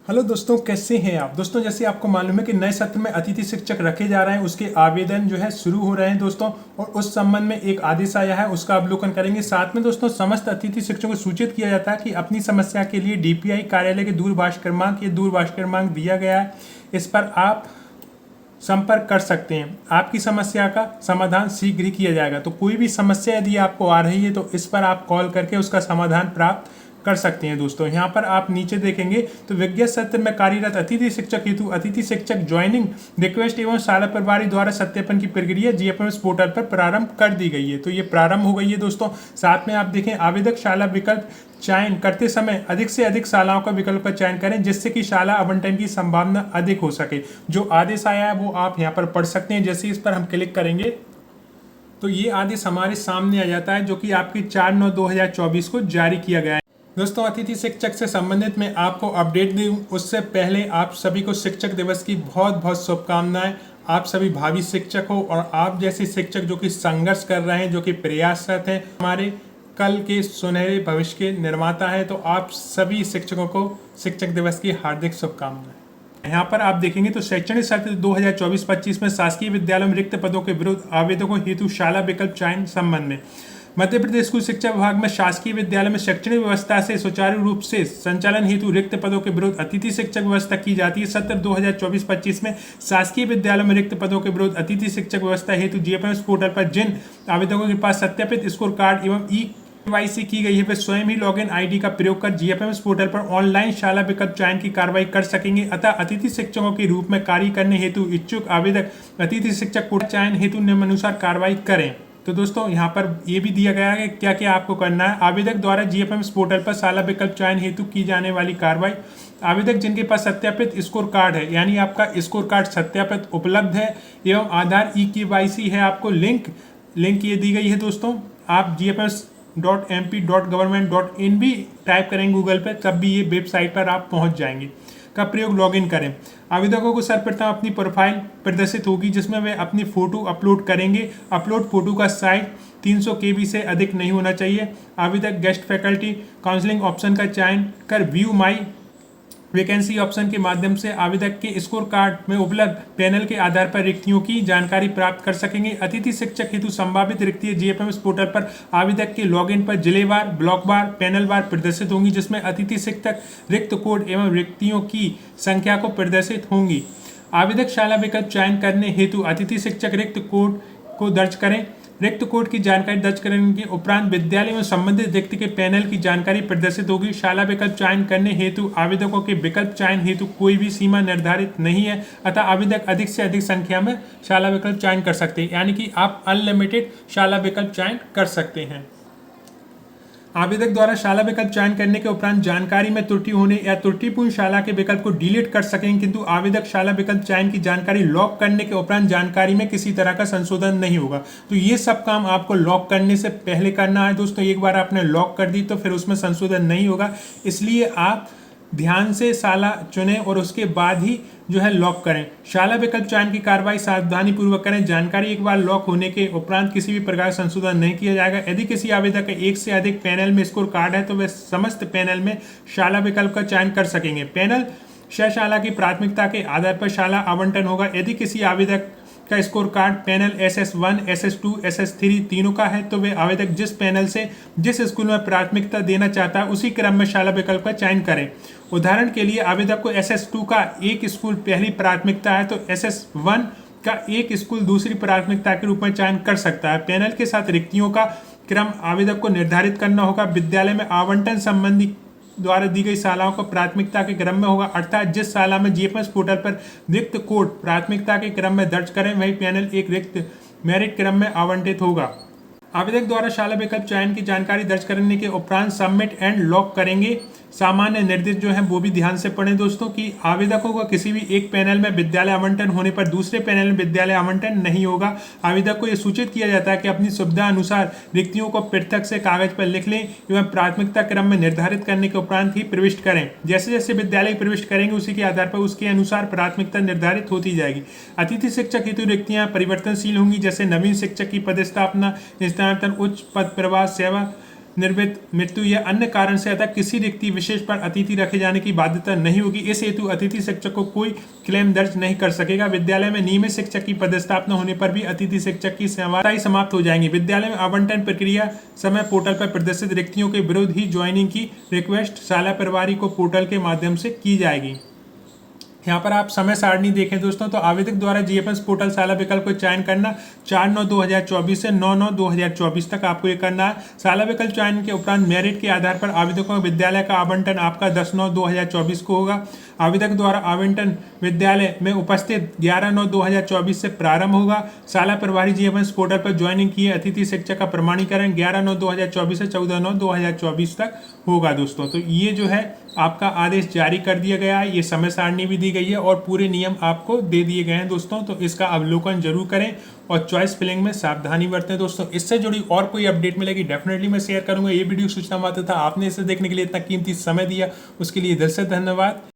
Hello दोस्तों, कैसे हैं आप। दोस्तों, जैसे आपको मालूम है कि नए सत्र में अतिथि शिक्षक रखे जा रहे हैं, उसके आवेदन जो है शुरू हो रहे हैं दोस्तों। और उस संबंध में एक आदेश आया है, उसका अवलोकन करेंगे। साथ में दोस्तों, समस्त अतिथि शिक्षकों को सूचित किया जाता है कि अपनी समस्या के लिए डीपीआई कार्यालय के दूरभाष क्रमांक, ये दूरभाष क्रमांक दिया गया है, इस पर आप संपर्क कर सकते हैं। आपकी समस्या का समाधान शीघ्र ही किया जाएगा। तो कोई भी समस्या यदि आपको आ रही है तो इस पर आप कॉल करके उसका समाधान प्राप्त कर सकते हैं दोस्तों। यहाँ पर आप नीचे देखेंगे तो विज्ञान सत्र में कार्यरत अतिथि शिक्षक हेतु अतिथि शिक्षक ज्वाइनिंग रिक्वेस्ट एवं शाला प्रभारी द्वारा सत्यापन की प्रक्रिया जीएफएमएस पोर्टल पर प्रारंभ कर दी गई है। तो ये प्रारंभ हो गई है दोस्तों। साथ में आप देखें, आवेदक शाला विकल्प चयन करते समय अधिक से अधिक शालाओं का विकल्प का चयन करें, जिससे कि शाला आवंटन की संभावना अधिक हो सके। जो आदेश आया है वो आप यहाँ पर पढ़ सकते हैं। जैसे इस पर हम क्लिक करेंगे तो ये आदेश हमारे सामने आ जाता है, जो कि आपकी 4/9/2024 को जारी किया गया है। दोस्तों, अतिथि शिक्षक से संबंधित मैं आपको अपडेट दूं उससे पहले आप सभी को शिक्षक दिवस की बहुत बहुत शुभकामनाएं। आप सभी भावी शिक्षक हो और आप जैसे शिक्षक जो कि संघर्ष कर रहे हैं, जो कि प्रयासरत हैं, हमारे कल के सुनहरे भविष्य के निर्माता है। तो आप सभी शिक्षकों को शिक्षक दिवस की हार्दिक शुभकामनाएं। यहाँ पर आप देखेंगे तो शैक्षणिक सत्र 2024-25 में शासकीय विद्यालयों में रिक्त पदों के विरुद्ध आवेदकों हेतु शाला विकल्प चयन संबंध में मध्य प्रदेश स्कूल शिक्षा विभाग में शासकीय विद्यालय में शैक्षणिक व्यवस्था से सुचारू रूप से संचालन हेतु रिक्त पदों के विरुद्ध अतिथि शिक्षक व्यवस्था की जाती है। सत्र 2024-25 में शासकीय विद्यालय में रिक्त पदों के विरुद्ध अतिथि शिक्षक व्यवस्था हेतु जीएफएमएस पोर्टल पर जिन आवेदकों के पास सत्यापित स्कोर कार्ड एवं केवाईसी की गई है, वे स्वयं ही लॉगिन आईडी का प्रयोग कर जीएफएमएस पोर्टल पर ऑनलाइन शाला विकल्प चयन की कार्रवाई कर सकेंगे। अतः अतिथि शिक्षकों के रूप में कार्य करने हेतु इच्छुक आवेदक अतिथि शिक्षक पोर्टल चयन हेतु निम्नानुसार कार्रवाई करें। तो दोस्तों, यहाँ पर ये भी दिया गया है कि क्या क्या आपको करना है। आवेदक द्वारा जीएफएमएस पोर्टल पर शाला विकल्प चयन हेतु की जाने वाली कार्रवाई। आवेदक जिनके पास सत्यापित स्कोर कार्ड है, यानी आपका स्कोर कार्ड सत्यापित उपलब्ध है एवं आधार केवाईसी है, आपको लिंक ये दी गई है दोस्तों। आप gfs.mp.government.in भी टाइप करेंगे गूगल पर, तब भी ये वेबसाइट पर आप पहुँच जाएंगे। का प्रयोग लॉगिन करें। आवेदकों को सर्वप्रथम अपनी प्रोफाइल प्रदर्शित होगी, जिसमें वे अपनी फोटो अपलोड करेंगे। अपलोड फोटो का साइज 300 KB से अधिक नहीं होना चाहिए। आवेदक गेस्ट फैकल्टी काउंसलिंग ऑप्शन का चयन कर व्यू माई वैकेंसी ऑप्शन के माध्यम से आवेदक के स्कोर कार्ड में उपलब्ध पैनल के आधार पर रिक्तियों की जानकारी प्राप्त कर सकेंगे। अतिथि शिक्षक हेतु संभावित रिक्तियां जीएफएमएस पोर्टल पर आवेदक के लॉगिन पर जिलेवार, ब्लॉकवार, पैनलवार प्रदर्शित होंगी, जिसमें अतिथि शिक्षक रिक्त कोड एवं रिक्तियों की संख्या को प्रदर्शित होंगी। आवेदक शाला विकल्प चयन करने हेतु अतिथि शिक्षक रिक्त कोड को दर्ज करें। रिक्त कोड की जानकारी दर्ज करने के उपरांत विद्यालय में संबंधित रिक्त के पैनल की जानकारी प्रदर्शित होगी। शाला विकल्प चयन करने हेतु आवेदकों के विकल्प चयन हेतु कोई भी सीमा निर्धारित नहीं है, अतः आवेदक अधिक से अधिक संख्या में शाला विकल्प चयन कर सकते हैं, यानी कि आप अनलिमिटेड शाला विकल्प चयन कर सकते हैं। आवेदक द्वारा शाला विकल्प चयन करने के उपरांत जानकारी में त्रुटि होने या त्रुटिपूर्ण शाला के विकल्प को डिलीट कर सकेंगे, किंतु आवेदक शाला विकल्प चयन की जानकारी लॉक करने के उपरांत जानकारी में किसी तरह का संशोधन नहीं होगा। तो ये सब काम आपको लॉक करने से पहले करना है दोस्तों। एक बार आपने लॉक कर दी तो फिर उसमें संशोधन नहीं होगा, इसलिए आप ध्यान से शाला चुनें और उसके बाद ही जो है लॉक करें। शाला विकल्प चयन की कार्रवाई सावधानी पूर्वक करें। जानकारी एक बार लॉक होने के उपरांत किसी भी प्रकार संशोधन नहीं किया जाएगा। यदि किसी आवेदक का एक से अधिक पैनल में स्कोर कार्ड है तो वे समस्त पैनल में शाला विकल्प का चयन कर सकेंगे। पैनल शाला की प्राथमिकता के आधार पर शाला आवंटन होगा। यदि किसी आवेदक का score card panel SS1, SS2, SS3 तीनों का है तो वे आवेदक जिस पैनल से जिस स्कूल में प्राथमिकता देना चाहता है उसी क्रम में शाला विकल्प का चयन करें। उदाहरण के लिए आवेदक को SS2 का एक स्कूल पहली प्राथमिकता है तो SS1 का एक स्कूल दूसरी प्राथमिकता के रूप में चयन कर सकता है। पैनल के साथ रिक्तियों का क्रम आवेदक को निर्धारित करना होगा। विद्यालय में आवंटन संबंधी द्वारा दी गई शालाओं को प्राथमिकता के क्रम में होगा, अर्थात जिस शाला में जीएफएमएस पोर्टल पर रिक्त कोड प्राथमिकता के क्रम में दर्ज करें वही पैनल एक रिक्त मेरिट क्रम में आवंटित होगा। आवेदक द्वारा शाला विकल्प चयन की जानकारी दर्ज करने के उपरांत सबमिट एंड लॉक करेंगे। सामान्य निर्देश जो है वो भी ध्यान से पढ़ें दोस्तों कि आवेदकों को किसी भी एक पैनल में विद्यालय आवंटन होने पर दूसरे पैनल में विद्यालय आवंटन नहीं होगा। आवेदक को यह सूचित किया जाता है कि अपनी सुविधा अनुसार रिक्तियों को पृथक से कागज पर लिख लें एवं प्राथमिकता क्रम में निर्धारित करने के उपरांत ही प्रविष्ट करें। जैसे जैसे विद्यालय प्रविष्ट करेंगे उसी के आधार पर उसके अनुसार प्राथमिकता निर्धारित होती जाएगी। अतिथि शिक्षक हेतु रिक्तियां परिवर्तनशील होंगी, जैसे नवीन शिक्षक की पदस्थापना, स्थानांतरण, उच्च पद प्रवाह, सेवा निर्वित मृत्यु या अन्य कारण से अतः किसी व्यक्ति विशेष पर अतिथि रखे जाने की बाध्यता नहीं होगी। इस हेतु अतिथि शिक्षक को कोई क्लेम दर्ज नहीं कर सकेगा। विद्यालय में नियमित शिक्षक की पदस्थापना होने पर भी अतिथि शिक्षक की सेवाएं समाप्त हो जाएंगी। विद्यालय में आवंटन प्रक्रिया समय पोर्टल पर प्रदर्शित रिक्तियों के विरुद्ध ही ज्वाइनिंग की रिक्वेस्ट शाला प्रभारी को पोर्टल के माध्यम से की जाएगी। यहाँ पर आप समय सारणी देखें दोस्तों, तो आवेदक द्वारा जीएफएस पोर्टल शाला विकल्प को चयन करना 4/9/2024 से 9/9/2024 तक आपको ये करना है। शाला विकल्प चयन के उपरांत मेरिट के आधार पर आवेदकों को विद्यालय का आवंटन आपका 10/9/2024 को होगा। आवेदक द्वारा आवंटन विद्यालय में उपस्थित 11/9/2024 से प्रारंभ होगा। शाला प्रभारी जीएफएस पोर्टल पर ज्वाइनिंग किए अतिथि शिक्षक का प्रमाणीकरण 11/9/2024 से 14/9/2024 तक होगा दोस्तों। तो ये जो है आपका आदेश जारी कर दिया गया है, ये समय सारणी भी दी गई है और पूरे नियम आपको दे दिए गए हैं दोस्तों। तो इसका अवलोकन जरूर करें और चॉइस फिलिंग में सावधानी बरतें दोस्तों। इससे जुड़ी और कोई अपडेट मिलेगी डेफिनेटली मैं शेयर करूंगा। ये वीडियो सूचना मात्र था, आपने इसे देखने के लिए इतना कीमती समय दिया उसके लिए दिल से धन्यवाद।